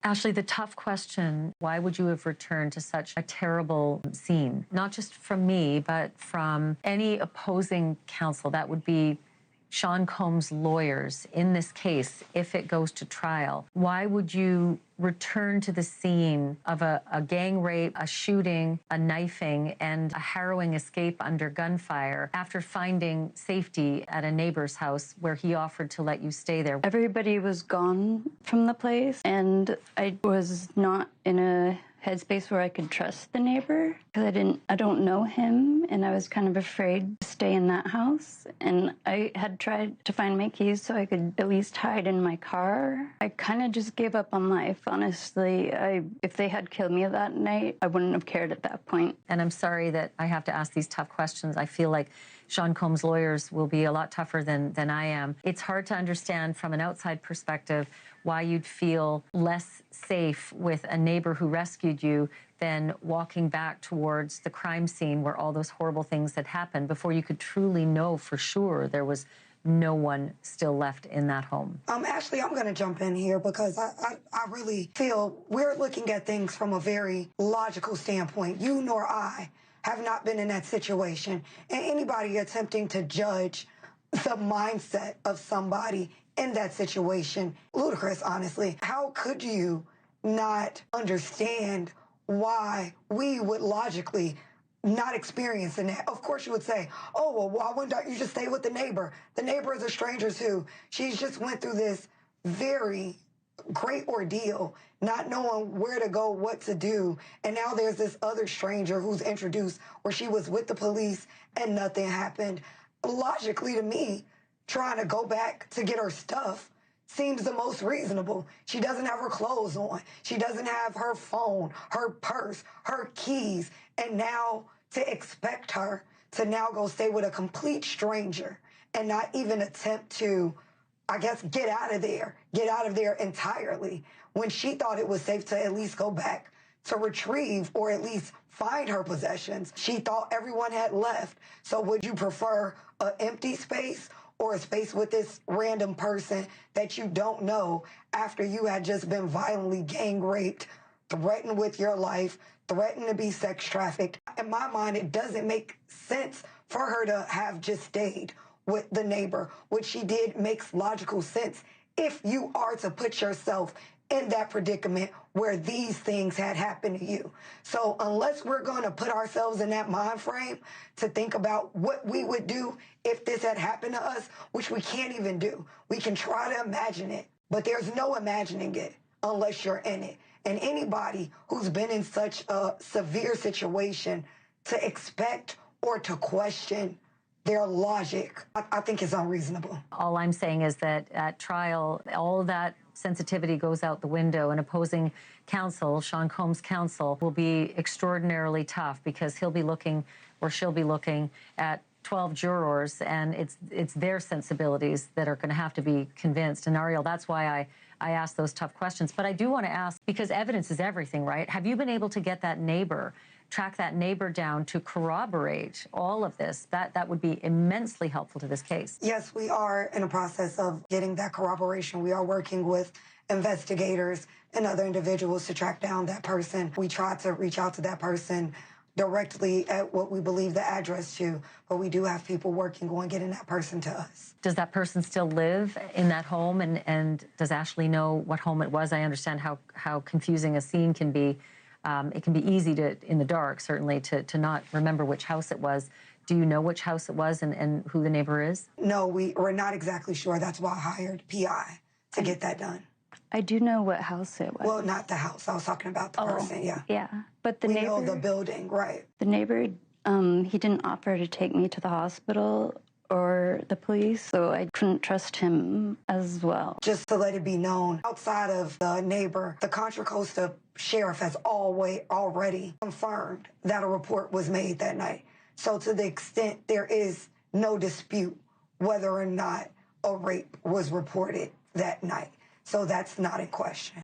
Ashley, the tough question, why would you have returned to such a terrible scene? Not just from me, but from any opposing counsel. That would be Sean Combs' lawyers in this case, if it goes to trial. Why would you return to the scene of a gang rape, a shooting, a knifing, and a harrowing escape under gunfire after finding safety at a neighbor's house where he offered to let you stay there? Everybody was gone from the place, and I was not in a headspace where I could trust the neighbor because I don't know him, and I was kind of afraid to stay in that house. And I had tried to find my keys so I could at least hide in my car. I kind of just gave up on life, honestly. If they had killed me that night, I wouldn't have cared at that point. And I'm sorry that I have to ask these tough questions. I feel like Sean Combs' lawyers will be a lot tougher than I am. It's hard to understand from an outside perspective why you'd feel less safe with a neighbor who rescued you than walking back towards the crime scene where all those horrible things had happened before you could truly know for sure there was no one still left in that home. Ashley, I'm going to jump in here because I really feel we're looking at things from a very logical standpoint. You nor I have not been in that situation. And anybody attempting to judge the mindset of somebody in that situation, ludicrous, honestly. How could you not understand why we would logically not experiencing that? Of course you would say, oh, well, why wouldn't you just stay with the neighbor? The neighbor is a stranger too. She's just went through this very great ordeal, not knowing where to go, what to do. And now there's this other stranger who's introduced where she was with the police and nothing happened. Logically to me, trying to go back to get her stuff seems the most reasonable. She doesn't have her clothes on. She doesn't have her phone, her purse, her keys. And now to expect her to now go stay with a complete stranger and not even attempt to, I guess, get out of there entirely, when she thought it was safe to at least go back to retrieve or at least find her possessions. She thought everyone had left. So would you prefer an empty space or a space with this random person that you don't know after you had just been violently gang raped, threatened with your life, threatened to be sex trafficked? In my mind, it doesn't make sense for her to have just stayed with the neighbor. What she did makes logical sense if you are to put yourself in that predicament where these things had happened to you. So unless we're going to put ourselves in that mind frame to think about what we would do if this had happened to us, which we can't even do. We can try to imagine it, but there's no imagining it unless you're in it. And anybody who's been in such a severe situation to expect or to question their logic, I think is unreasonable. All I'm saying is that at trial, all of that sensitivity goes out the window, and opposing counsel, Sean Combs' counsel, will be extraordinarily tough because he'll be looking, or she'll be looking, at 12 jurors, and it's their sensibilities that are going to have to be convinced. And Ariel, that's why I asked those tough questions. But I do want to ask, because evidence is everything, right? Have you been able to get that neighbor, track that neighbor down to corroborate all of this? That would be immensely helpful to this case. Yes, we are in a process of getting that corroboration. We are working with investigators and other individuals to track down that person. We tried to reach out to that person directly at what we believe the address to, but we do have people working on getting that person to us. Does that person still live in that home, and does Ashley know what home it was? I understand how confusing a scene can be. It can be easy to, in the dark, certainly, to not remember which house it was. Do you know which house it was and who the neighbor is? No, we're not exactly sure. That's why I hired PI to get that done. I do know what house it was. Well, not the house. I was talking about the person, yeah. Yeah, but the we neighbor... know the building, right. The neighbor, he didn't offer to take me to the hospital or the police, so I couldn't trust him as well. Just to let it be known, outside of the neighbor, the Contra Costa sheriff has already confirmed that a report was made that night. So to the extent there is no dispute whether or not a rape was reported that night. So that's not in question.